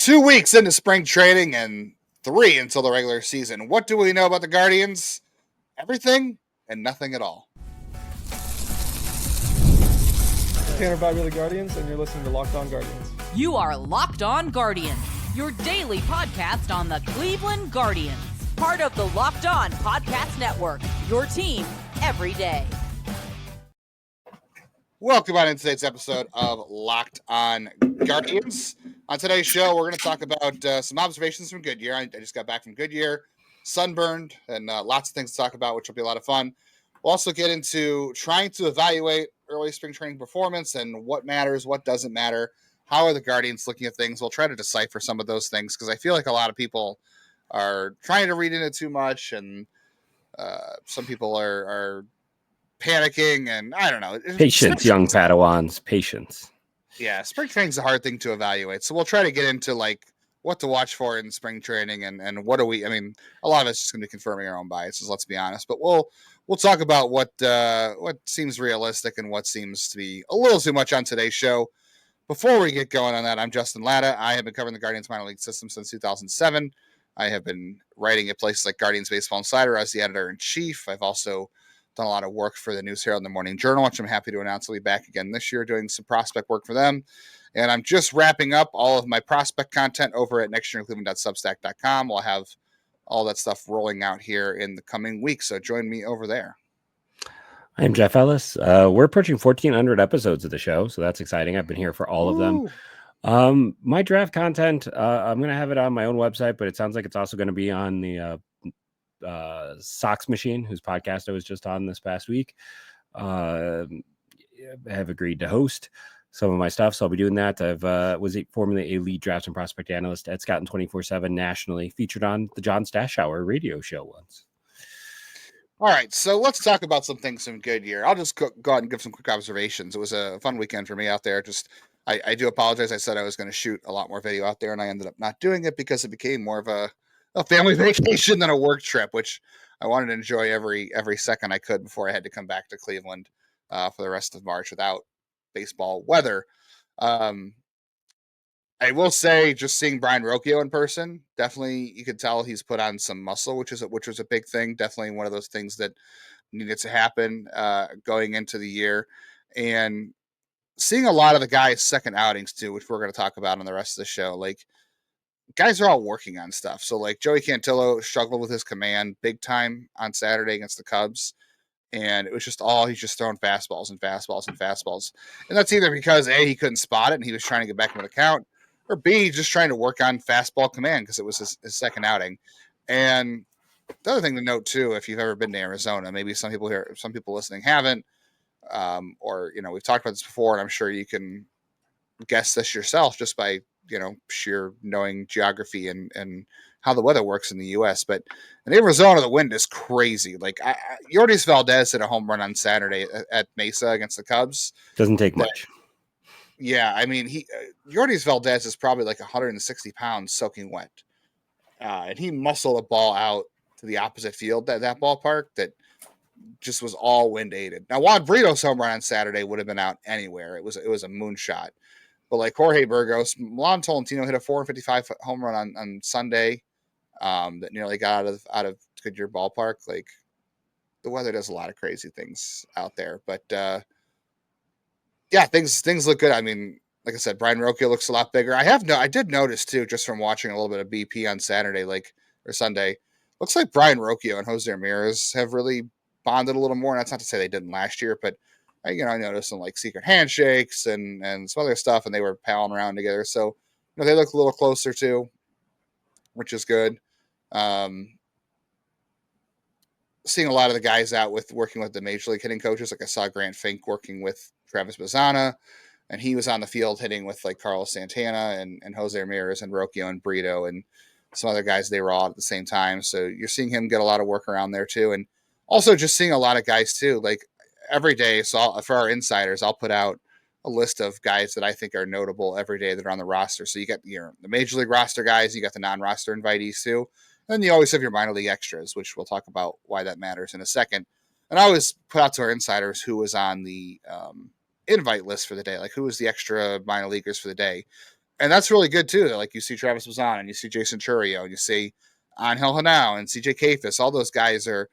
2 weeks into spring training and 3 until the regular season. What do we know about the Guardians? Everything and nothing at all. Tanner Bobby the Guardians, and you're listening to Locked On Guardians. You are Locked On Guardians, your daily podcast on the Cleveland Guardians. Part of the Locked On Podcast Network, your team every day. Welcome on into today's episode of Locked On Guardians. On today's show, we're going to talk about some observations from Goodyear. I just got back from Goodyear, sunburned, and lots of things to talk about, which will be a lot of fun. We'll also get into trying to evaluate early spring training performance and what matters, what doesn't matter. How are the Guardians looking at things? We'll try to decipher some of those things because I feel like a lot of people are trying to read into too much, and some people are panicking, and I don't know. Patience, young Padawans, patience. Yeah, spring training's a hard thing to evaluate. So we'll try to get into like what to watch for in spring training and what do we, I mean, a lot of it's just going to be confirming our own biases, let's be honest. But we'll talk about what seems realistic and what seems to be a little too much on today's show. Before we get going on that, I'm Justin Latta. I have been covering the Guardians minor league system since 2007. I have been writing at places like Guardians Baseball Insider as the editor-in-chief. I've also done a lot of work for the News Herald and the Morning Journal, which I'm happy to announce I'll be back again this year doing some prospect work for them. And I'm just wrapping up all of my prospect content over at nextyearincleveland.substack.com. We'll have all that stuff rolling out here in the coming weeks, so join me over there. I'm Jeff Ellis. We're approaching 1,400 episodes of the show, so that's exciting. I've been here for all of them. My draft content, I'm going to have it on my own website, but it sounds like it's also going to be on the Sox Machine, whose podcast I was just on this past week. Have agreed to host some of my stuff, so I'll be doing that. I've was formerly a lead draft and prospect analyst at Scouting 24/7 nationally, featured on the John Stash Hour radio show once. All right, so let's talk about some things from Goodyear. I'll just go ahead and give some quick observations. It was a fun weekend for me out there. I do apologize. I said I was going to shoot a lot more video out there, and I ended up not doing it because it became more of a family vacation than a work trip, which I wanted to enjoy every second I could before I had to come back to Cleveland for the rest of March without baseball weather. I will say, just seeing Brian Rocchio in person, definitely you could tell he's put on some muscle, which was a big thing. Definitely one of those things that needed to happen going into the year, and seeing a lot of the guys' second outings too, which we're going to talk about on the rest of the show. Like, guys are all working on stuff. So like Joey Cantillo struggled with his command big time on Saturday against the Cubs. And it was just he's just throwing fastballs and fastballs and fastballs. And that's either because A, he couldn't spot it and he was trying to get back into the count, or B, just trying to work on fastball command because it was his second outing. And the other thing to note too, if you've ever been to Arizona, maybe some people listening haven't, or, we've talked about this before, and I'm sure you can guess this yourself just by, sheer knowing geography and how the weather works in the U.S. But in Arizona, the wind is crazy. Like Yordis Valdez hit a home run on Saturday at Mesa against the Cubs. Doesn't take much. Yeah, I mean, Yordis Valdez is probably like 160 pounds soaking wet. And he muscled a ball out to the opposite field, that ballpark, that just was all wind aided. Now, Juan Brito's home run on Saturday would have been out anywhere. It was a moonshot. But like Jorge Burgos, Milan Tolentino hit a 455 home run on Sunday that nearly got out of Goodyear Ballpark. Like, the weather does a lot of crazy things out there. But yeah, things look good. I mean, like I said, Brian Rocchio looks a lot bigger. I did notice too, just from watching a little bit of BP on Saturday, or Sunday, looks like Brian Rocchio and Jose Ramirez have really bonded a little more. And that's not to say they didn't last year, but I noticed some like secret handshakes and some other stuff, and they were palling around together. So, they look a little closer too, which is good. Seeing a lot of the guys out working with the major league hitting coaches. Like I saw Grant Fink working with Travis Bazzana, and he was on the field hitting with like Carlos Santana and Jose Ramirez and Rocchio and Brito and some other guys. They were all at the same time. So you're seeing him get a lot of work around there too. And also just seeing a lot of guys too, like every day. So for our insiders, I'll put out a list of guys that I think are notable every day that are on the roster. So you got the major league roster guys, you got the non-roster invitees too. And then you always have your minor league extras, which we'll talk about why that matters in a second. And I always put out to our insiders who was on the invite list for the day, like who was the extra minor leaguers for the day. And that's really good too. Like you see Travis Mazzon and you see Jason Churio and you see Angel Hanau and CJ Kafis. All those guys are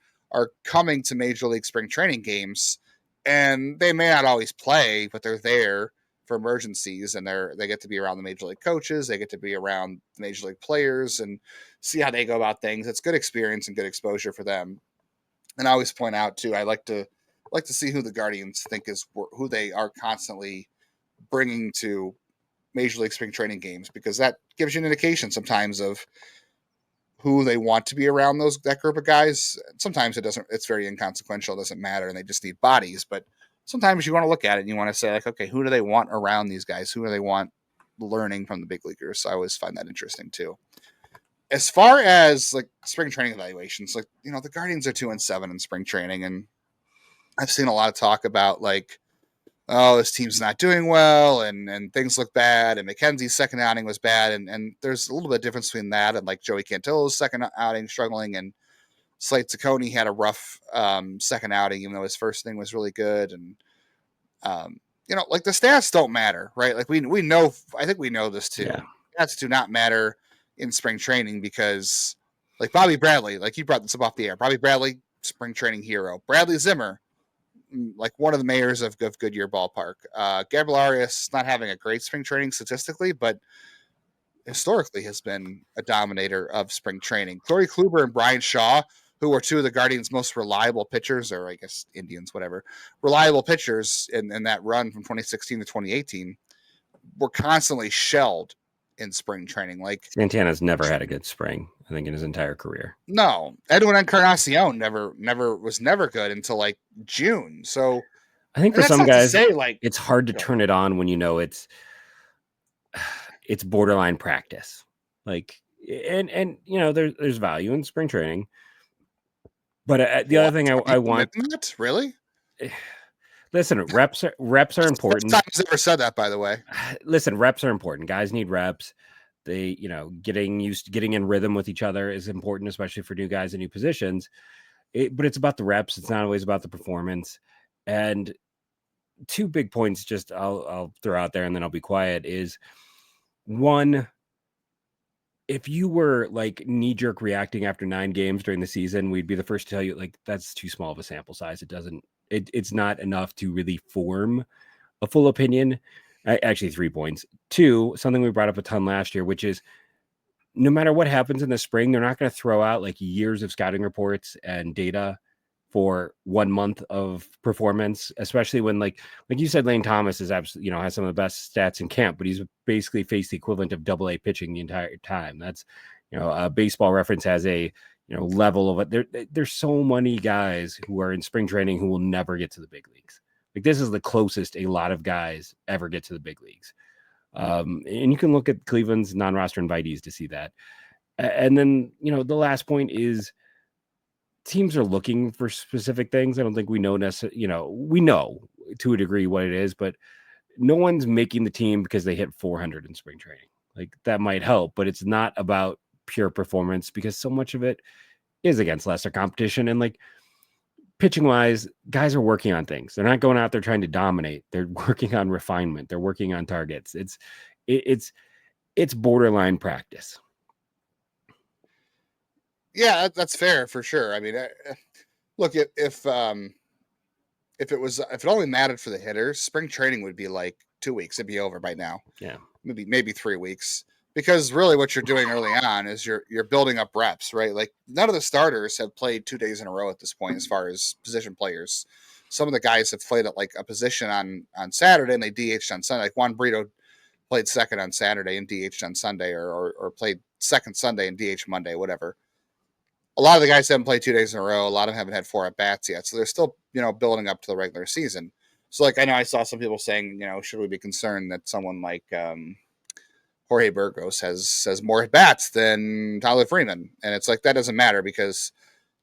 coming to Major League Spring Training games, and they may not always play, but they're there for emergencies, and they get to be around the Major League coaches. They get to be around the Major League players and see how they go about things. It's good experience and good exposure for them. And I always point out too, I like to see who the Guardians think is who they are constantly bringing to Major League Spring Training games, because that gives you an indication sometimes of who they want to be around that group of guys. Sometimes it's very inconsequential. It doesn't matter. And they just need bodies, but sometimes you want to look at it and you want to say like, okay, who do they want around these guys? Who do they want learning from the big leaguers? So I always find that interesting too. As far as like spring training evaluations, like, the Guardians are 2-7 in spring training. And I've seen a lot of talk about like, oh, this team's not doing well and things look bad. And McKenzie's second outing was bad. And there's a little bit of difference between that and like Joey Cantillo's second outing struggling, and Slate Ciccone had a rough second outing, even though his first thing was really good. And, like the stats don't matter, right? Like we know, I think we know this too. Yeah. Stats do not matter in spring training because like Bobby Bradley, like you brought this up off the air, Bobby Bradley, spring training hero. Bradley Zimmer, like one of the mayors of Goodyear Ballpark. Gabriel Arias not having a great spring training statistically, but historically has been a dominator of spring training. Corey Kluber and Brian Shaw, who were two of the Guardians' most reliable pitchers, or I guess Indians, whatever, reliable pitchers in that run from 2016 to 2018, were constantly shelled in spring training. Like Santana's never had a good spring, I think, in his entire career. No, Edwin Encarnacion was never good until like June. So I think for some guys, it's hard to turn it on when it's borderline practice. Like, and there's value in spring training. But the other thing I want, really, listen, reps are important. First time I've ever said that, by the way. Listen, reps are important. Guys need reps. They, getting in rhythm with each other is important, especially for new guys in new positions. But it's about the reps. It's not always about the performance. And two big points, just I'll throw out there and then I'll be quiet, is one, if you were like knee-jerk reacting after 9 games during the season, we'd be the first to tell you like that's too small of a sample size. It's not enough to really form a full opinion. Actually, 3 points. 2, something we brought up a ton last year, which is no matter what happens in the spring, they're not going to throw out like years of scouting reports and data for 1 month of performance, especially when like you said, Lane Thomas is absolutely, has some of the best stats in camp, but he's basically faced the equivalent of AA pitching the entire time. That's, Baseball Reference has a, level of it. There's so many guys who are in spring training who will never get to the big leagues. Like this is the closest a lot of guys ever get to the big leagues. And you can look at Cleveland's non-roster invitees to see that. And then, the last point is teams are looking for specific things. I don't think we know we know to a degree what it is, but no one's making the team because they hit 400 in spring training. Like that might help, but it's not about pure performance because so much of it is against lesser competition. And like pitching wise, guys are working on things. They're not going out there trying to dominate. They're working on refinement. They're working on targets. It's borderline practice. Yeah, that's fair for sure. I mean, look, if it only mattered for the hitters, spring training would be like 2 weeks. It'd be over by now. Yeah, maybe 3 weeks. Because really, what you're doing early on is you're building up reps, right? Like none of the starters have played 2 days in a row at this point, as far as position players. Some of the guys have played at like a position on Saturday and they DH'd on Sunday. Like Juan Brito played second on Saturday and DH'd on Sunday, or played second Sunday and DH Monday, whatever. A lot of the guys haven't played 2 days in a row. A lot of them haven't had 4 at-bats yet. So they're still, building up to the regular season. So, like, I know I saw some people saying, should we be concerned that someone like Jorge Burgos has more at-bats than Tyler Freeman? And it's like, that doesn't matter because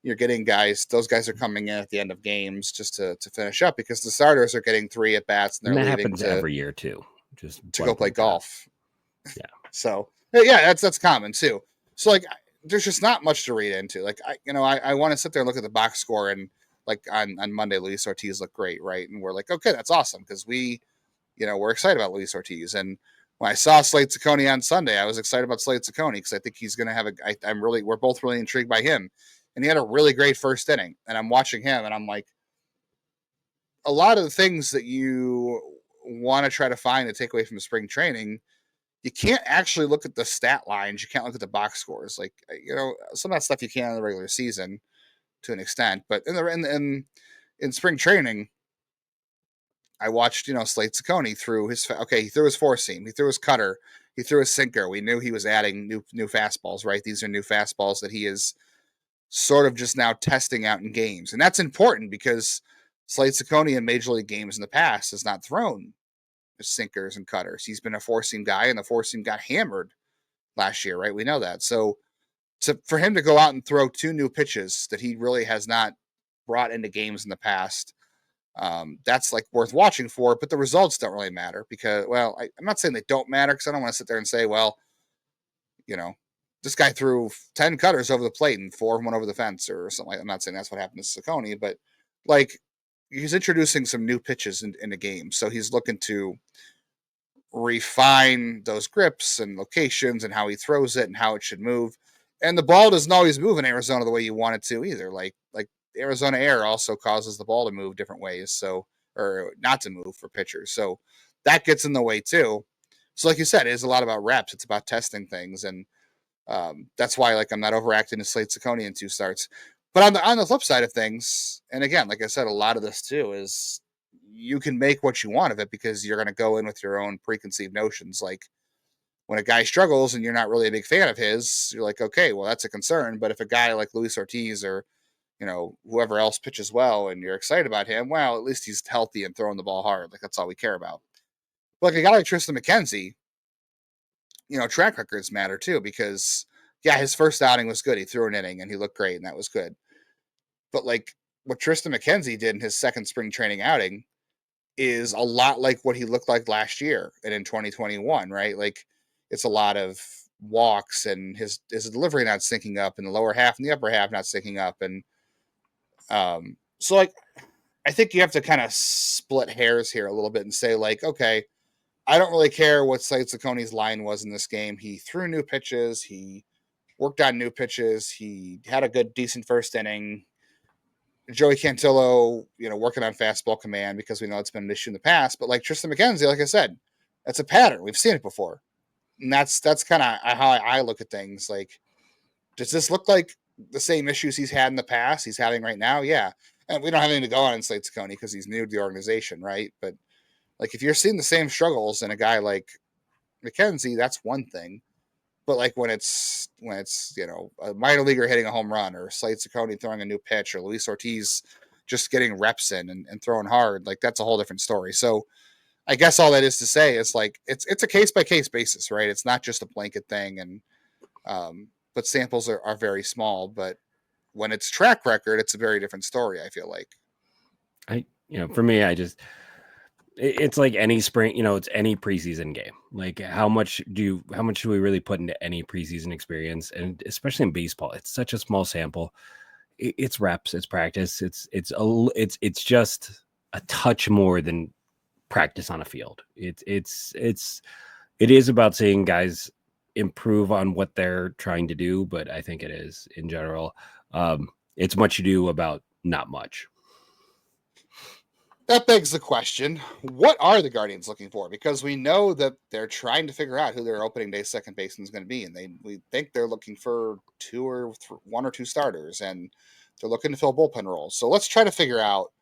you're getting those guys are coming in at the end of games just to finish up because the starters are getting 3 at-bats and they're that leaving happens every year too. Just to go play golf. Yeah. So, yeah, that's common too. So, like, there's just not much to read into. Like, I want to sit there and look at the box score and like on Monday, Luis Ortiz looked great, right? And we're like, okay, that's awesome because we're excited about Luis Ortiz. And when I saw Slade Ciccone on Sunday, I was excited about Slade Ciccone because I think he's going to have we're both really intrigued by him. And he had a really great first inning. And I'm watching him and I'm like, a lot of the things that you want to try to find to take away from spring training, you can't actually look at the stat lines. You can't look at the box scores. Like, some of that stuff you can in the regular season to an extent, but in spring training, I watched, Slade Ciccone threw he threw his four seam, he threw his cutter, he threw his sinker. We knew he was adding new fastballs, right? These are new fastballs that he is sort of just now testing out in games. And that's important because Slade Ciccone in major league games in the past has not thrown sinkers and cutters. He's been a four seam guy, and the four seam got hammered last year, right? We know that. So for him to go out and throw two new pitches that he really has not brought into games in the past, that's like worth watching for, but the results don't really matter because, well, I'm not saying they don't matter because I don't want to sit there and say, well, this guy threw 10 cutters over the plate and 4 went over the fence or something. I'm not saying that's what happened to Ciccone, but like he's introducing some new pitches in the game. So he's looking to refine those grips and locations and how he throws it and how it should move. And the ball doesn't always move in Arizona the way you want it to either. Like Arizona air also causes the ball to move different ways, or not to move for pitchers. So that gets in the way too. So like you said, it is a lot about reps. It's about testing things. And that's why I'm not overacting to Slade Ciccone in 2 starts. But on the flip side of things, and again, like I said, a lot of this too is you can make what you want of it because you're going to go in with your own preconceived notions. Like when a guy struggles and you're not really a big fan of his, you're like, okay, well, that's a concern. But if a guy like Luis Ortiz or whoever else pitches well and you're excited about him, well, at least he's healthy and throwing the ball hard. Like that's all we care about. But like a guy like Triston McKenzie, track records matter too because his first outing was good. He threw an inning and he looked great and that was good. But like what Triston McKenzie did in his second spring training outing is a lot like what he looked like last year and in 2021, right? Like it's a lot of walks and his delivery not syncing up and the lower half and the upper half not syncing up. And so like, I think you have to kind of split hairs here a little bit and say like, okay, I don't really care what Slade Ciccone's line was in this game. He threw new pitches. He worked on new pitches. He had a decent first inning. Joey Cantillo, working on fastball command because we know it's been an issue in the past. But like Triston McKenzie, like I said, that's a pattern. We've seen it before. And that's kind of how I look at things. Like, does this look like the same issues he's had in the past he's having right now? Yeah. And we don't have anything to go on in Slade Ciccone because he's new to the organization, right? But like if you're seeing the same struggles in a guy like McKenzie, that's one thing. But like when it's a minor leaguer hitting a home run or Slade Ciccone throwing a new pitch or Luis Ortiz just getting reps in and throwing hard, like that's a whole different story. So I guess all that is to say is like it's a case by case basis, right? It's not just a blanket thing, and but samples are very small. But when it's track record, it's a very different story. I feel like for me, it's like any spring, it's any preseason game. Like how much do we really put into any preseason experience? And especially in baseball, it's such a small sample. It's reps, it's practice. It's just a touch more than practice on a field. It is about seeing guys improve on what they're trying to do. But I think it is in general, it's much ado about not much. That begs the question, what are the Guardians looking for? Because we know that they're trying to figure out who their opening day second baseman is going to be. And we think they're looking for 1 or 2 starters, and they're looking to fill bullpen roles. So let's try to figure out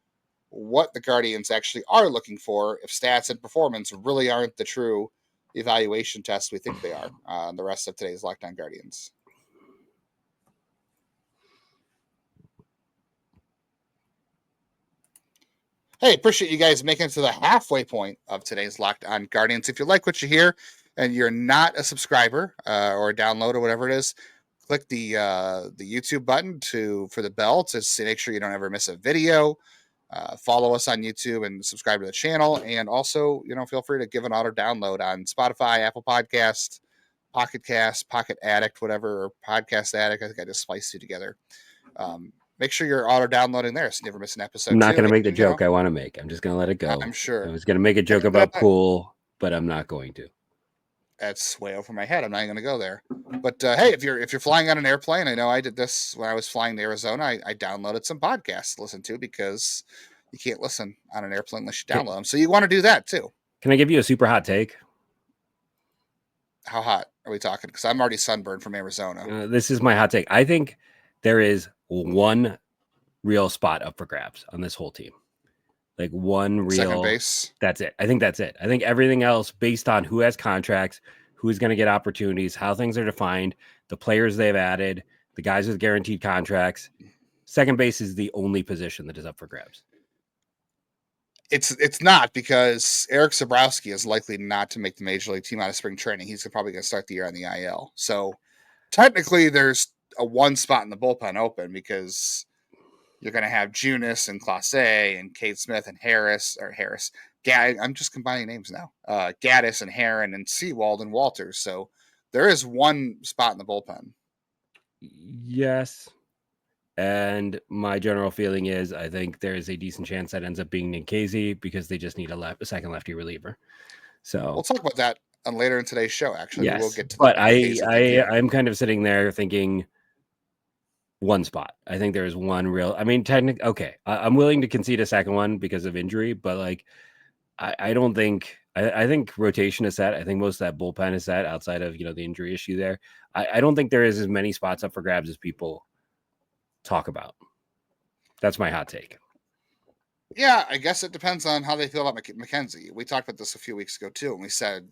what the Guardians actually are looking for if stats and performance really aren't the true evaluation tests we think they are on the rest of today's Locked On Guardians. Hey, appreciate you guys making it to the halfway point of today's Locked On Guardians. If you like what you hear and you're not a subscriber or a download or whatever it is, click the YouTube button for the bell to make sure you don't ever miss a video. Follow us on YouTube and subscribe to the channel. And also, feel free to give an auto download on Spotify, Apple Podcast, Pocket Cast, Pocket Addict, whatever, or Podcast Addict. I think I just spliced it together. Make sure you're auto downloading there so you never miss an episode. I'm not going to make the joke I want to make. I'm just going to let it go. I'm sure. I was going to make a joke about cool, but I'm not going to. That's way over my head. I'm not even going to go there. But hey, if you're flying on an airplane, I know I did this when I was flying to Arizona. I downloaded some podcasts to listen to because you can't listen on an airplane unless you download them. So you want to do that too. Can I give you a super hot take? How hot are we talking? Because I'm already sunburned from Arizona. This is my hot take. I think there is one real spot up for grabs on this whole team. Like one real second base. That's it. I think that's it. I think everything else based on who has contracts, who's going to get opportunities, how things are defined, the players they've added, the guys with guaranteed contracts. Second base is the only position that is up for grabs. It's not, because Eric Zabrowski is likely not to make the major league team out of spring training. He's probably going to start the year on the IL. So technically there's a one spot in the bullpen open, because you're going to have Junis and Clase and Cade Smith and Harris. I'm just combining names now. Gaddis and Heron and Sewald and Walters. So there is one spot in the bullpen. Yes. And my general feeling is I think there is a decent chance that ends up being Nikhazy, because they just need a second lefty reliever. So we'll talk about that on later in today's show. Actually, yes, we'll get to but I'm kind of sitting there thinking one spot. I think there's one real. I mean, technically, okay, I'm willing to concede a second one because of injury, but like, I don't think. I think rotation is set. I think most of that bullpen is set outside of the injury issue there. I don't think there is as many spots up for grabs as people talk about. That's my hot take. Yeah, I guess it depends on how they feel about McKenzie. We talked about this a few weeks ago too, and we said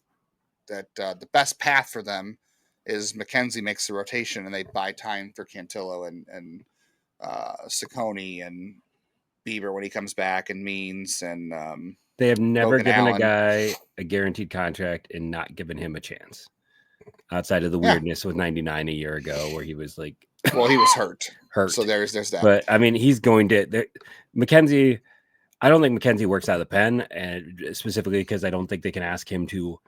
that the best path for them is McKenzie makes the rotation and they buy time for Cantillo and Ciccone and Bieber when he comes back, and Means and they have never Logan given Allen. a guy a guaranteed contract and not given him a chance. Outside of the weirdness with 99 a year ago, where he was like, well, he was hurt. So there's that. But I mean, he's going to McKenzie. I don't think McKenzie works out of the pen, and specifically because I don't think they can ask him to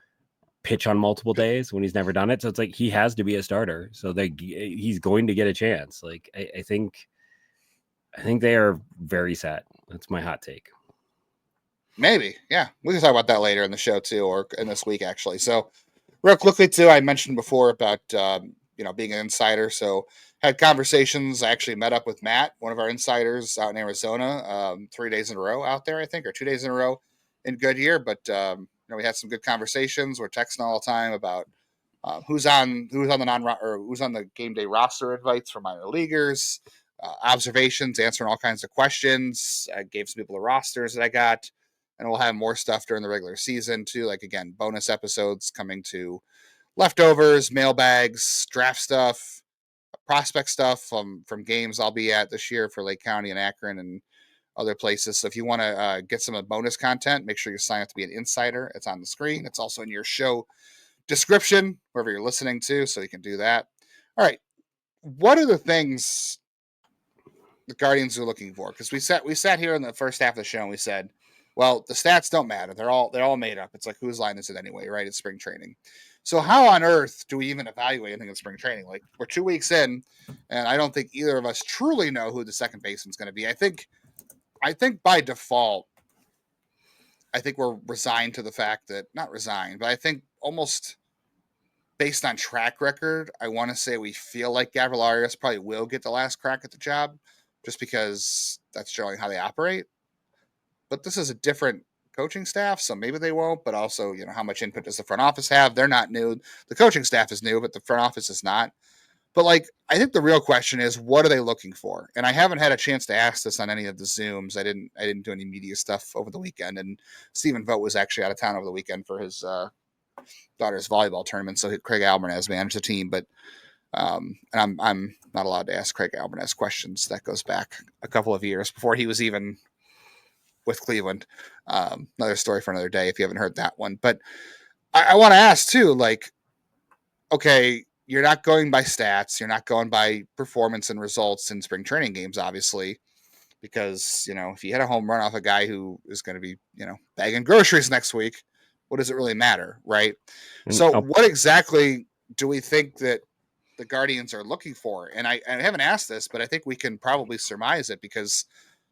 pitch on multiple days when he's never done it. So it's like he has to be a starter. So he's going to get a chance. Like I think they are very set. That's my hot take. Maybe, yeah. We can talk about that later in the show too, or in this week actually. So real quickly too, I mentioned before about being an insider. So had conversations. I actually met up with Matt, one of our insiders out in Arizona, 3 days in a row out there, I think, or 2 days in a row in Goodyear. But we had some good conversations. We're texting all the time about who's on the game day roster invites for minor leaguers, observations, answering all kinds of questions. I gave some people the rosters that I got, and we'll have more stuff during the regular season too. Like, again, bonus episodes coming to leftovers, mailbags, draft stuff, prospect stuff from games I'll be at this year for Lake County and Akron and other places. So if you want to get some bonus content, make sure you sign up to be an insider. It's on the screen. It's also in your show description, wherever you're listening to, so you can do that. All right. What are the things the Guardians are looking for? Because we sat here in the first half of the show and we said, well, the stats don't matter. They're all made up. It's like, whose line is it anyway, right? It's spring training. So how on earth do we even evaluate anything in spring training? Like, we're 2 weeks in, and I don't think either of us truly know who the second baseman's going to be. I think by default, I think we're resigned to the fact that, not resigned, but I think almost based on track record, I want to say we feel like Gabriel Arias probably will get the last crack at the job, just because that's generally how they operate. But this is a different coaching staff, so maybe they won't. But also, how much input does the front office have? They're not new. The coaching staff is new, but the front office is not. But I think the real question is, what are they looking for? And I haven't had a chance to ask this on any of the Zooms. I didn't do any media stuff over the weekend, and Stephen Vogt was actually out of town over the weekend for his daughter's volleyball tournament. So Craig Alvarez managed the team, but and I'm not allowed to ask Craig Alvarez questions. That goes back a couple of years before he was even with Cleveland. Another story for another day if you haven't heard that one. But I want to ask too, okay, you're not going by stats, you're not going by performance and results in spring training games, obviously, because if you hit a home run off a guy who is going to be bagging groceries next week, what does it really matter, right? So what exactly do we think that the Guardians are looking for? And I haven't asked this, but I think we can probably surmise it, because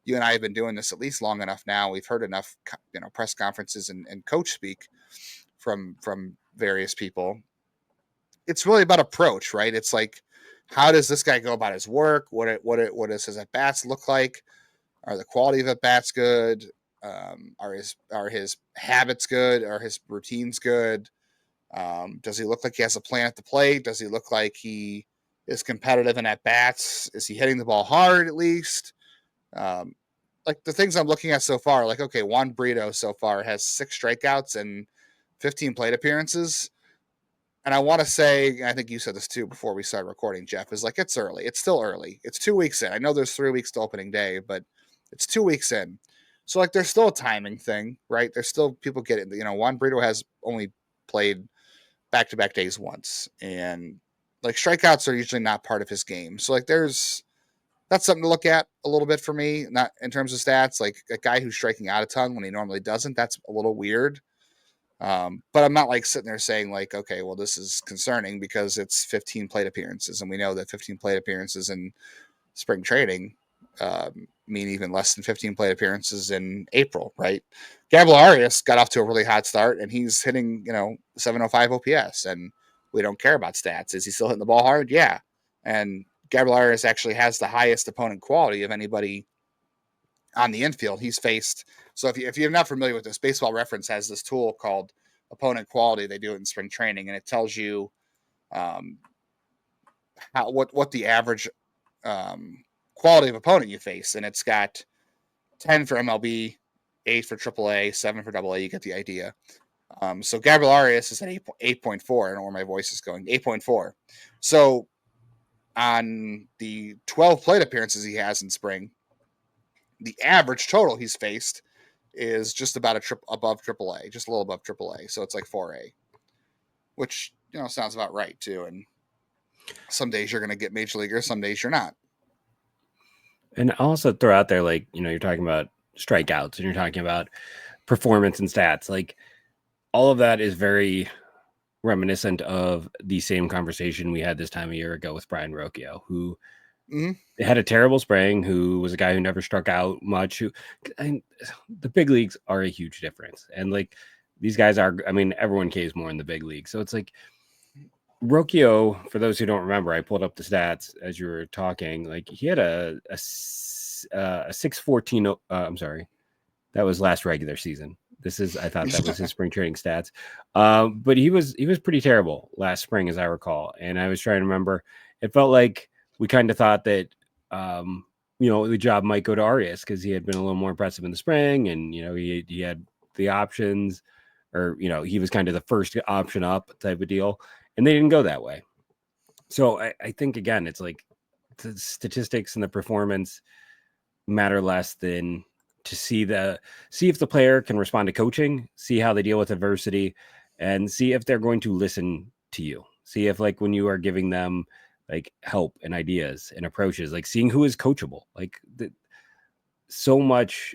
you and I have been doing this at least long enough now. We've heard enough, press conferences and coach speak from various people it's really about approach, right? It's like, how does this guy go about his work? What does his at bats look like? Are the quality of at bats good? Are his habits good? Are his routines good? Does he look like he has a plan at the plate? Does he look like he is competitive in at bats? Is he hitting the ball hard at least? Um, like the things I'm looking at so far, like, okay, Juan Brito so far has 6 strikeouts and 15 plate appearances. And I want to say, I think you said this too before we started recording, Jeff, is like, it's early. It's still early. It's 2 weeks in. I know there's 3 weeks to opening day, but it's 2 weeks in. So, like, there's still a timing thing, right? There's still people get it. Juan Brito has only played back-to-back days once. And, like, strikeouts are usually not part of his game. So, like, that's something to look at a little bit for me, not in terms of stats. Like, a guy who's striking out a ton when he normally doesn't, that's a little weird. But I'm not like sitting there saying like, okay, well, this is concerning because it's 15 plate appearances. And we know that 15 plate appearances in spring training mean even less than 15 plate appearances in April, right? Gabriel Arias got off to a really hot start and he's hitting, 705 OPS, and we don't care about stats. Is he still hitting the ball hard? Yeah. And Gabriel Arias actually has the highest opponent quality of anybody on the infield he's faced. So if you're not familiar with this, Baseball Reference has this tool called opponent quality. They do it in spring training, and it tells you what the average quality of opponent you face. And it's got 10 for MLB, 8 for AAA, 7 for AA. You get the idea. So Gabriel Arias is at 8.4. I don't know where my voice is going. 8.4. So on the 12 plate appearances he has in spring, the average total he's faced is just about above AAA, just a little above AAA. So it's like 4A, which, sounds about right too. And some days you're going to get major leaguers, some days you're not. And also throw out there, like, you're talking about strikeouts and you're talking about performance and stats. Like, all of that is very reminiscent of the same conversation we had this time a year ago with Brian Rocchio, who had a terrible spring, who was a guy who never struck out much. The big leagues are a huge difference. And like, these guys are, everyone caves more in the big league. So it's like, Rocchio, for those who don't remember, I pulled up the stats as you were talking. Like, he had a 614. I'm sorry, that was last regular season. I thought that was his spring training stats. But he was pretty terrible last spring, as I recall. And I was trying to remember. It felt like we kind of thought that, the job might go to Arias because he had been a little more impressive in the spring, and he had the options, or he was kind of the first option up type of deal. And they didn't go that way. So I think, again, it's like the statistics and the performance matter less than to see if the player can respond to coaching, see how they deal with adversity, and see if they're going to listen to you. See if, like, when you are giving them like help and ideas and approaches, like seeing who is coachable. Like, so much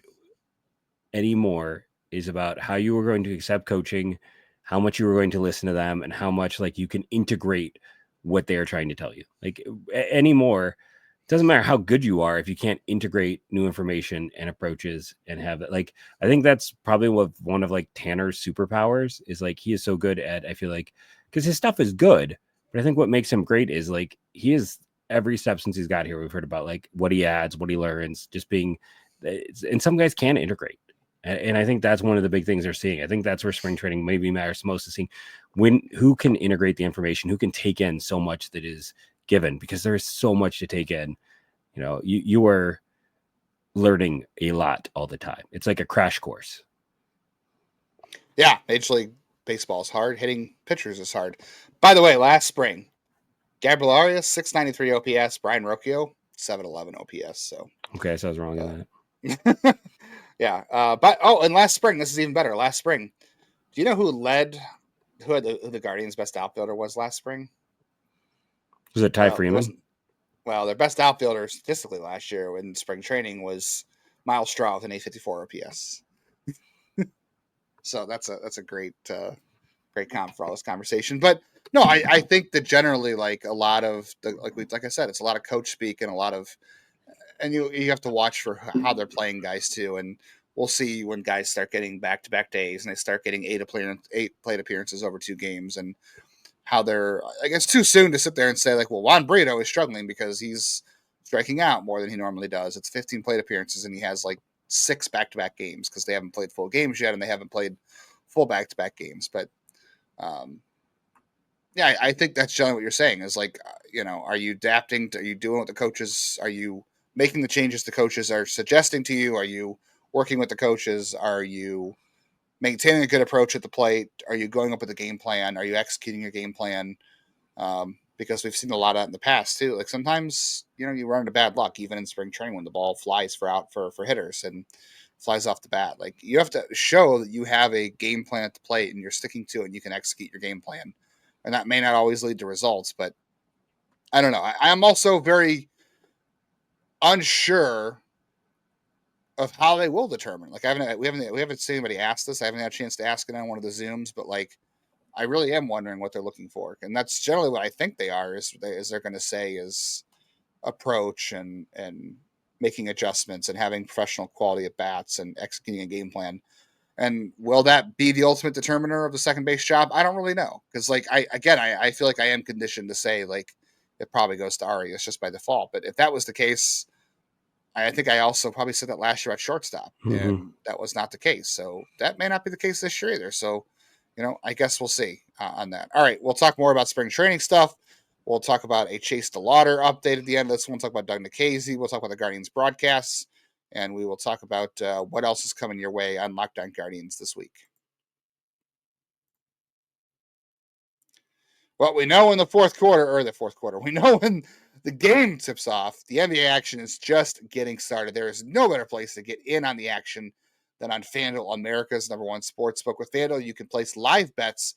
anymore is about how you are going to accept coaching, how much you are going to listen to them, and how much like you can integrate what they are trying to tell you. Like, anymore, it doesn't matter how good you are if you can't integrate new information and approaches and have it. Like, I think that's probably one of like Tanner's superpowers is, like, he is so good at, I feel like, because his stuff is good, but I think what makes him great is like he is every step since he's got here. We've heard about like what he adds, what he learns, just being, and some guys can integrate. And I think that's one of the big things they're seeing. I think that's where spring training maybe matters most, is seeing who can integrate the information, who can take in so much that is given, because there is so much to take in. You are learning a lot all the time. It's like a crash course. Yeah, Major League Baseball is hard. Hitting pitchers is hard. By the way, last spring, Gabriel Arias, 693 OPS. Brian Rocchio, 711 OPS. So okay, so I was wrong on that. Yeah. And last spring, this is even better. Last spring, do you know who the Guardians' best outfielder was last spring? Was it Ty Freeman? Well, their best outfielder statistically last year in spring training was Miles Straw with an 854 OPS. So that's a great comp for all this conversation. But no, I think that generally, like, a lot of like I said, it's a lot of coach speak and a lot of, and you have to watch for how they're playing guys too. And we'll see when guys start getting back-to-back days and they start getting 8 plate appearances over 2 games. And how they're, I guess, too soon to sit there and say like, well, Juan Brito is struggling because he's striking out more than he normally does. It's 15 plate appearances and he has like 6 back-to-back games because they haven't played full games yet and they haven't played full back-to-back games. But yeah, I think that's generally what you're saying is like, are you adapting? Are you doing what the coaches? Are you making the changes the coaches are suggesting to you? Are you working with the coaches? Are you maintaining a good approach at the plate? Are you going up with a game plan? Are you executing your game plan? Because we've seen a lot of that in the past too. Like sometimes, you run into bad luck, even in spring training when the ball flies for hitters and flies off the bat. Like you have to show that you have a game plan at the plate and you're sticking to it and you can execute your game plan. And that may not always lead to results, but I don't know. I'm also very unsure of how they will determine. Like we haven't seen anybody ask this. I haven't had a chance to ask it on one of the Zooms, but like I really am wondering what they're looking for, and that's generally what I think they are. Is they're going to say is approach and making adjustments and having professional quality at bats and executing a game plan. And will that be the ultimate determiner of the second base job? I don't really know because, like, I feel like I am conditioned to say like it probably goes to Arias just by default. But if that was the case, I think I also probably said that last year at shortstop, and that was not the case. So that may not be the case this year either. So, I guess we'll see on that. All right, we'll talk more about spring training stuff. We'll talk about a Chase DeLauder update at the end of this one. We'll talk about Doug Nikhazy. We'll talk about the Guardians broadcasts. And we will talk about what else is coming your way on Lockdown Guardians this week. Well, we know in the fourth quarter, we know when the game tips off, the NBA action is just getting started. There is no better place to get in on the action than on FanDuel, America's #1 sportsbook. With FanDuel, you can place live bets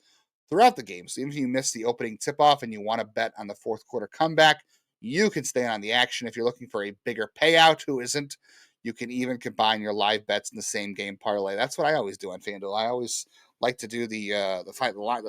throughout the game. So even if you miss the opening tip-off and you want to bet on the fourth quarter comeback, you can stay on the action. If you're looking for a bigger payout, who isn't? You can even combine your live bets in the same game parlay. That's what I always do on FanDuel. I always like to do the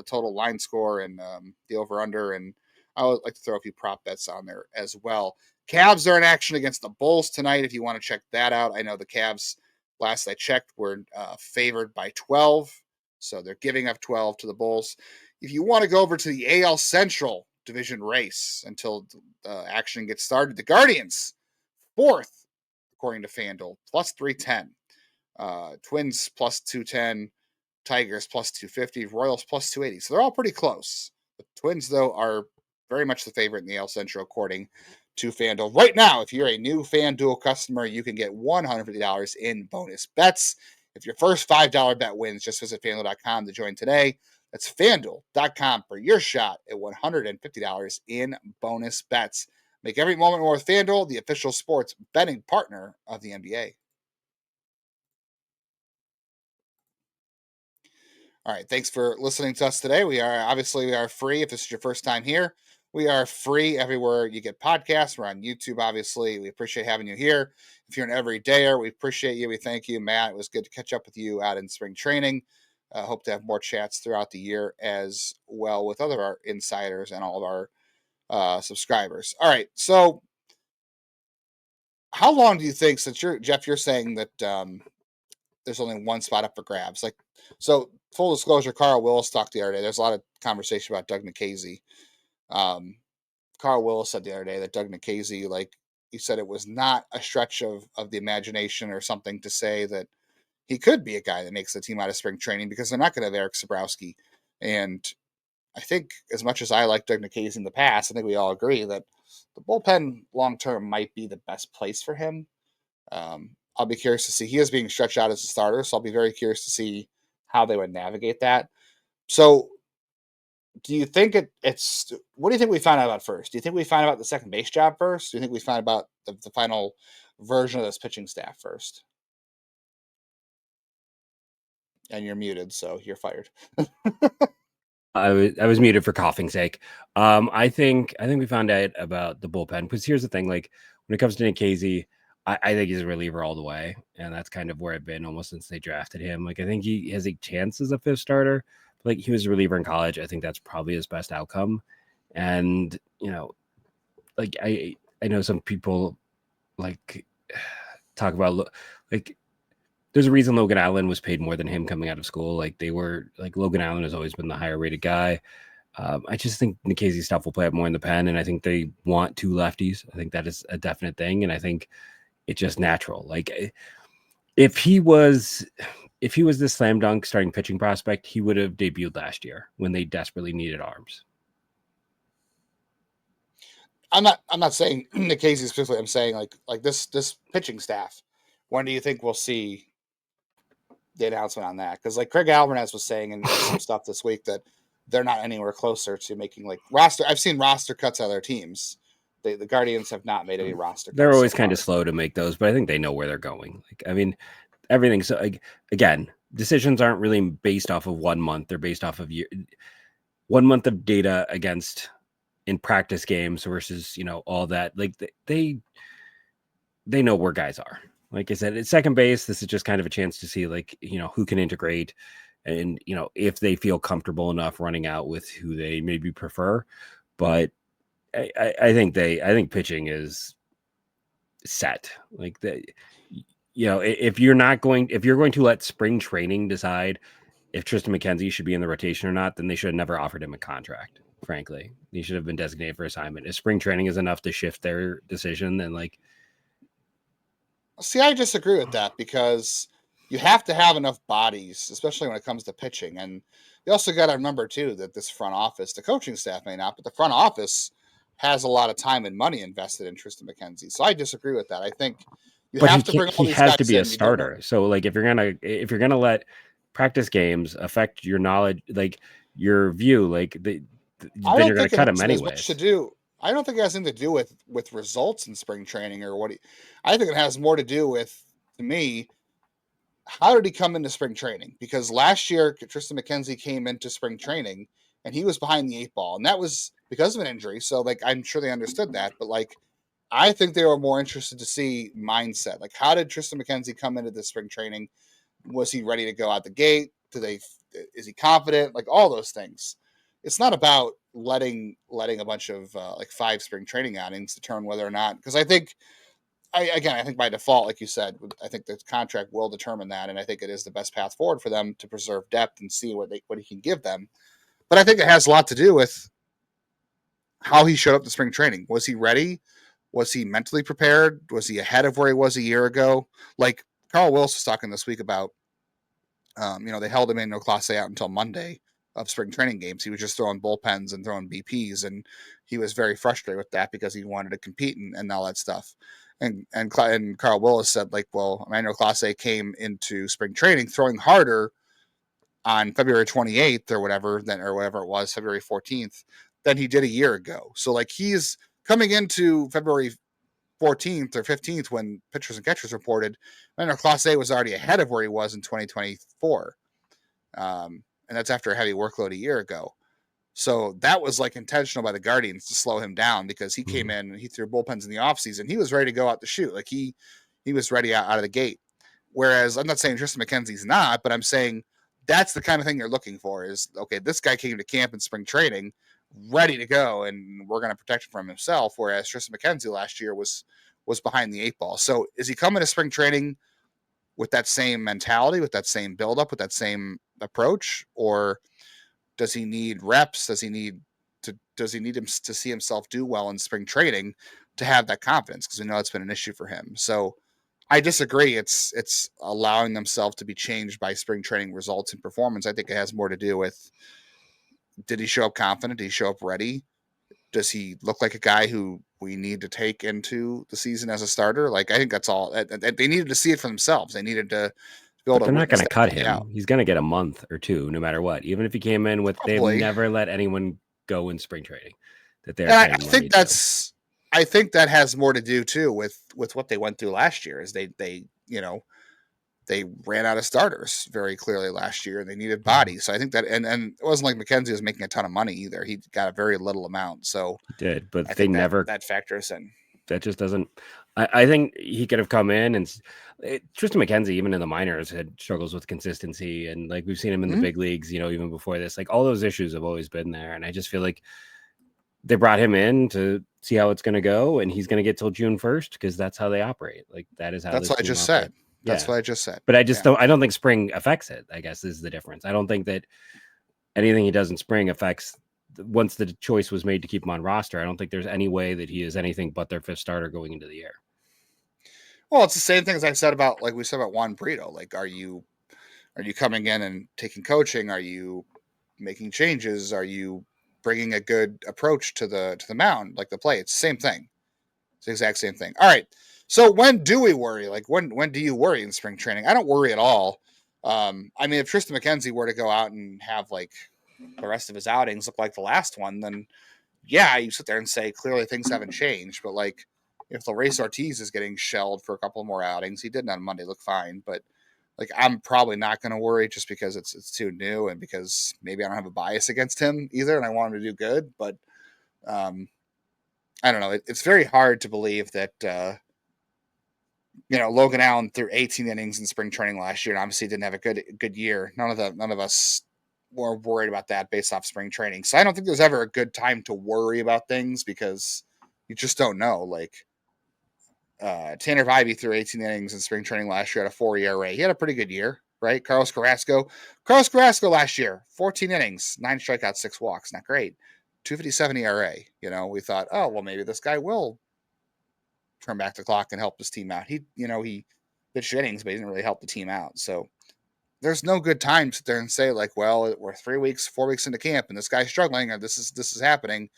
total line score and the over under, and I would like to throw a few prop bets on there as well. Cavs are in action against the Bulls tonight. If you want to check that out, I know the Cavs, last I checked, were favored by 12, so they're giving up 12 to the Bulls. If you want to go over to the AL Central division race until action gets started, the Guardians, 4th, according to FanDuel, plus 310. Twins plus 210. Tigers plus 250. Royals plus 280. So they're all pretty close. The Twins, though, are very much the favorite in the AL Central, according to FanDuel. Right now, if you're a new FanDuel customer, you can get $150 in bonus bets. If your first $5 bet wins, just visit FanDuel.com to join today. That's FanDuel.com for your shot at $150 in bonus bets. Make every moment more with FanDuel, the official sports betting partner of the NBA. All right, thanks for listening to us today. We are free. If this is your first time here, we are free everywhere you get podcasts. We're on YouTube, obviously. We appreciate having you here. If you're an everydayer, we appreciate you. We thank you, Matt. It was good to catch up with you out in spring training. Hope to have more chats throughout the year as well with other our insiders and all of our subscribers. All right, so how long do you think, since you're saying that there's only one spot up for grabs? Like, so full disclosure, Carl Willis talked the other day. There's a lot of conversation about Doug Nikhazy. Carl Willis said the other day that Doug Nikhazy, like he said, it was not a stretch of the imagination or something to say that he could be a guy that makes the team out of spring training because they're not going to have Eric Sabrowski. And I think as much as I like Doug Nikhazy in the past, I think we all agree that the bullpen long-term might be the best place for him. I'll be curious to see. He is being stretched out as a starter, so I'll be very curious to see how they would navigate that. So do you think it's what do you think we find out about first? Do you think we find out about the second base job first? Do you think we find about the final version of this pitching staff first? And you're muted, so you're fired. I was muted for coughing's sake. I think we found out about the bullpen because here's the thing: like when it comes to Nikhazy, I think he's a reliever all the way, and that's kind of where I've been almost since they drafted him. Like I think he has a chance as a fifth starter. But, like he was a reliever in college. I think that's probably his best outcome. And like I know some people like talk about like there's a reason Logan Allen was paid more than him coming out of school. Like Logan Allen has always been the higher rated guy. I just think McKenzie stuff will play up more in the pen, and I think they want 2 lefties. I think that is a definite thing, and I think it's just natural. Like if he was this slam dunk starting pitching prospect, he would have debuted last year when they desperately needed arms. I'm not saying Nick Casey specifically. I'm saying like this pitching staff. When do you think we'll see the announcement on that? Because like Craig Alvarez was saying in some stuff this week that they're not anywhere closer to making like roster. I've seen roster cuts on their teams. The Guardians have not made any roster cuts. They're always kind of slow to make those, but I think they know where they're going. Like, I mean, everything. So again, decisions aren't really based off of 1 month. They're based off of 1 month of data against in practice games versus, all that. Like they know where guys are. Like I said, at second base, this is just kind of a chance to see who can integrate and, if they feel comfortable enough running out with who they maybe prefer. But I think pitching is set. Like if you're going to let spring training decide if Triston McKenzie should be in the rotation or not, then they should have never offered him a contract. Frankly, he should have been designated for assignment. If spring training is enough to shift their decision, then see, I disagree with that because you have to have enough bodies, especially when it comes to pitching. And you also got to remember too that this front office, the coaching staff may not, but the front office has a lot of time and money invested in Triston McKenzie. So I disagree with that. I think you have to bring all these guys in. He has to be a starter. So like if you're gonna let practice games affect your knowledge, like your view, like then you're gonna cut him anyways. I don't think it has anything to do with results in spring training or what. I think it has more to do with, to me, how did he come into spring training? Because last year, Triston McKenzie came into spring training and he was behind the 8 ball, and that was because of an injury. So like I'm sure they understood that, but like I think they were more interested to see mindset. Like how did Triston McKenzie come into this spring training? Was he ready to go out the gate? Is he confident? Like all those things. It's not about letting a bunch of 5 spring training outings determine whether or not, because I think by default, like you said, I think the contract will determine that, and I think it is the best path forward for them to preserve depth and see what he can give them. But I think it has a lot to do with how he showed up to spring training. Was he ready? Was he mentally prepared? Was he ahead of where he was a year ago? Like Carl Wills was talking this week about, they held him in no class A out until Monday of spring training games. He was just throwing bullpens and throwing BPs, and he was very frustrated with that because he wanted to compete and all that stuff. And Carl Willis said, like, well, Emmanuel Clase came into spring training throwing harder on February 28th or whatever it was, February 14th, than he did a year ago. So like he's coming into February 14th or 15th when pitchers and catchers reported, Emmanuel Clase was already ahead of where he was in 2024. And that's after a heavy workload a year ago. So that was like intentional by the Guardians to slow him down because he came in and he threw bullpens in the offseason. He was ready to go out the chute. Like he was ready out of the gate. Whereas I'm not saying Triston McKenzie's not, but I'm saying that's the kind of thing you're looking for is, okay, this guy came to camp in spring training ready to go and we're going to protect him from himself. Whereas Triston McKenzie last year was behind the 8 ball. So is he coming to spring training with that same mentality, with that same buildup, with that same approach, or does he need reps? Does he need him to see himself do well in spring training to have that confidence? Because we know it's been an issue for him. So I disagree. It's allowing themselves to be changed by spring training results and performance. I think it has more to do with, did he show up confident? Did he show up ready? Does he look like a guy who we need to take into the season as a starter? Like, I think that's all. They needed to see it for themselves. They needed to build. But they're not going to cut him. He's going to get a month or 2, no matter what. Even if he came in with, they've never let anyone go in spring training. I think that has more to do too with what they went through last year. Is they ran out of starters very clearly last year, and they needed bodies. So I think that, and it wasn't like McKenzie was making a ton of money either. He got a very little amount. So he did, but they never that factors in. That just doesn't. I think he could have come in and Triston McKenzie, even in the minors, had struggles with consistency, and like we've seen him in the big leagues. Even before this, like all those issues have always been there, and I just feel like they brought him in to see how it's going to go, and he's going to get till June 1st because that's how they operate. Like that is how. That's what I just said. That's what I just said. But I just don't. I don't think spring affects it. I guess is the difference. I don't think that anything he does in spring affects once the choice was made to keep him on roster, I don't think there's any way that he is anything but their fifth starter going into the year. Well, it's the same thing as I said about, like we said about Juan Brito. Like, are you coming in and taking coaching? Are you making changes? Are you bringing a good approach to the mound, like the play? It's the same thing. It's the exact same thing. All right. So when do we worry? Like, when do you worry in spring training? I don't worry at all. I mean, if Triston McKenzie were to go out and have like the rest of his outings look like the last one, then yeah, you sit there and say clearly things haven't changed. But like, if Luis Ortiz is getting shelled for a couple more outings, he didn't on Monday look fine, but like, I'm probably not going to worry just because it's too new and because maybe I don't have a bias against him either, and I want him to do good. But I don't know. It's very hard to believe that Logan Allen threw 18 innings in spring training last year, and obviously didn't have a good year. None of us were worried about that based off spring training. So I don't think there's ever a good time to worry about things because you just don't know. Like, Tanner Vibey threw 18 innings in spring training last year at a 4 ERA. He had a pretty good year, right? Carlos Carrasco last year, 14 innings, 9 strikeouts, 6 walks. Not great. 2.57 ERA. We thought, oh, well, maybe this guy will turn back the clock and help this team out. He pitched innings, but he didn't really help the team out. So there's no good time to sit there and say, like, well, we're 4 weeks into camp and this guy's struggling, or this is happening.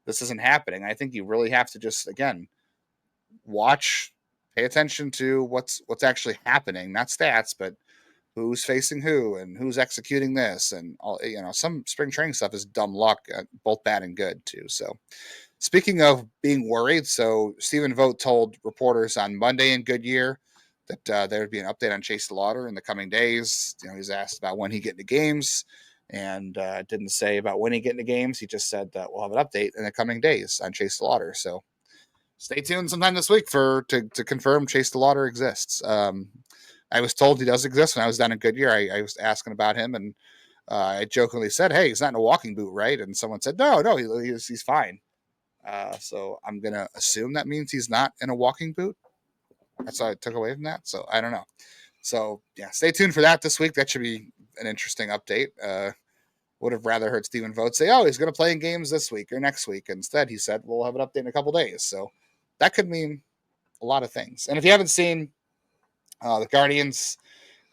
This isn't happening. I think you really have to just, again, watch, pay attention to what's actually happening, not stats, but who's facing who and who's executing this. And all, some spring training stuff is dumb luck, both bad and good too. So speaking of being worried, so Stephen Vogt told reporters on Monday in Goodyear that there would be an update on Chase DeLauter in the coming days. He's asked about when he get into games, and didn't say about when he get into games. He just said that we'll have an update in the coming days on Chase DeLauter. So stay tuned sometime this week to confirm Chase DeLauter exists. I was told he does exist when I was down in Goodyear. I was asking about him, and I jokingly said, "Hey, he's not in a walking boot, right?" And someone said, "No, he's fine." So I'm gonna assume that means he's not in a walking boot. That's what I took away from that. So I don't know. So yeah, stay tuned for that this week. That should be an interesting update. Would have rather heard Stephen Vogt say, "Oh, he's going to play in games this week or next week." Instead, he said, "We'll have an update in a couple days." So that could mean a lot of things. And if you haven't seen, the Guardians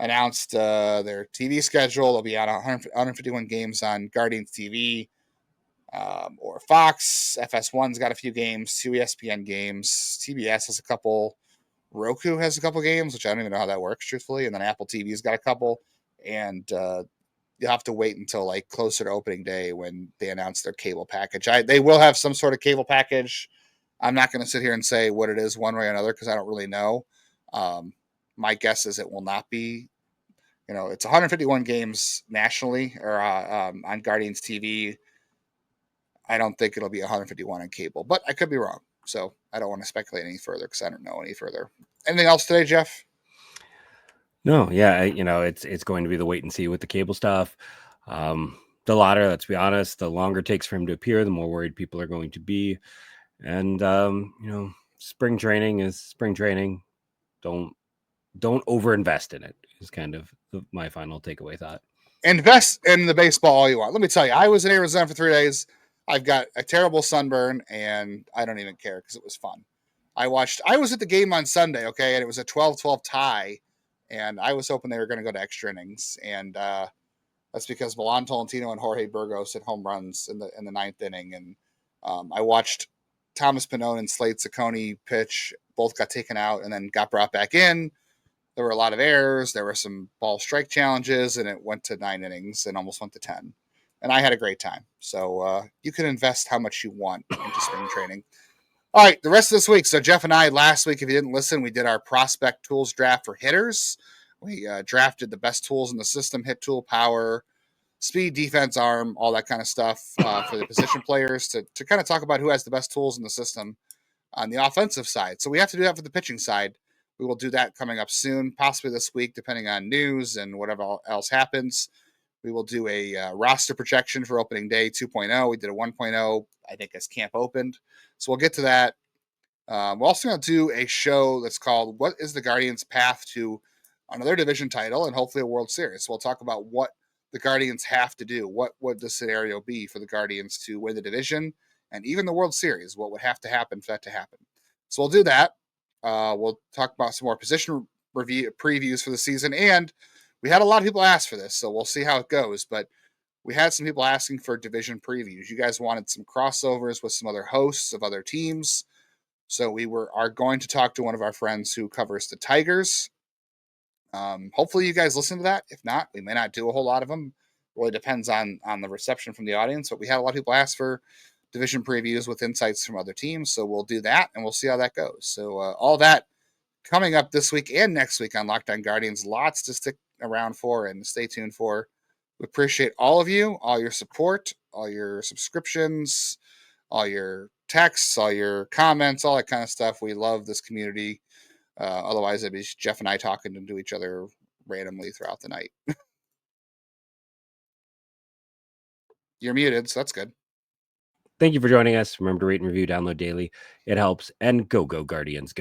announced their TV schedule. They'll be on 151 games on Guardians TV or Fox. FS1's got a few games, 2 ESPN games. TBS has a couple. Roku has a couple games, which I don't even know how that works, truthfully. And then Apple TV's got a couple. And you'll have to wait until like closer to opening day when they announce their cable package. They will have some sort of cable package. I'm not going to sit here and say what it is one way or another because I don't really know. My guess is it will not be, it's 151 games nationally or on Guardians TV. I don't think it'll be 151 on cable, but I could be wrong. So I don't want to speculate any further because I don't know any further. Anything else today, Jeff? No, yeah, it's going to be the wait and see with the cable stuff. The latter, let's be honest, the longer it takes for him to appear, the more worried people are going to be. And spring training is spring training. Don't overinvest in it is kind of my final takeaway thought. Invest in the baseball all you want. Let me tell you, I was in Arizona for 3 days. I've got a terrible sunburn, and I don't even care because it was fun. I was at the game on Sunday, okay, and it was a 12-12 tie, and I was hoping they were going to go to extra innings, and that's because Milan Tolentino and Jorge Burgos hit home runs in the ninth inning, and I watched Thomas Pannone and Slade Ciccone pitch. Both got taken out and then got brought back in. There were a lot of errors. There were some ball strike challenges, and it went to 9 innings and almost went to 10. And I had a great time. So you can invest how much you want into spring training. All right, the rest of this week. So Jeff and I, last week, if you didn't listen, we did our prospect tools draft for hitters. We drafted the best tools in the system: hit tool, power, speed, defense, arm, all that kind of stuff for the position players to kind of talk about who has the best tools in the system on the offensive side. So we have to do that for the pitching side. We will do that coming up soon, possibly this week, depending on news and whatever else happens. We will do a roster projection for opening day 2.0. We did a 1.0, I think, as camp opened. So we'll get to that. We're also going to do a show that's called "What is the Guardians' Path to Another Division Title and hopefully a World Series?" So we'll talk about what the Guardians have to do? What would the scenario be for the Guardians to win the division and even the World Series? What would have to happen for that to happen? So we'll do that. We'll talk about some more position review previews for the season, and we had a lot of people ask for this, so we'll see how it goes. But we had some people asking for division previews. You guys wanted some crossovers with some other hosts of other teams, so we are going to talk to one of our friends who covers the Tigers. Hopefully you guys listen to that. If not, we may not do a whole lot of them. Really depends on the reception from the audience. But we had a lot of people ask for division previews with insights from other teams. So we'll do that, and we'll see how that goes. So all that coming up this week and next week on Locked On Guardians. Lots to stick around for and stay tuned for. We appreciate all of you, all your support, all your subscriptions, all your texts, all your comments, all that kind of stuff. We love this community. Otherwise, it'd be Jeff and I talking to each other randomly throughout the night. You're muted, so that's good. Thank you for joining us. Remember to rate and review, download daily. It helps. And go Guardians, go.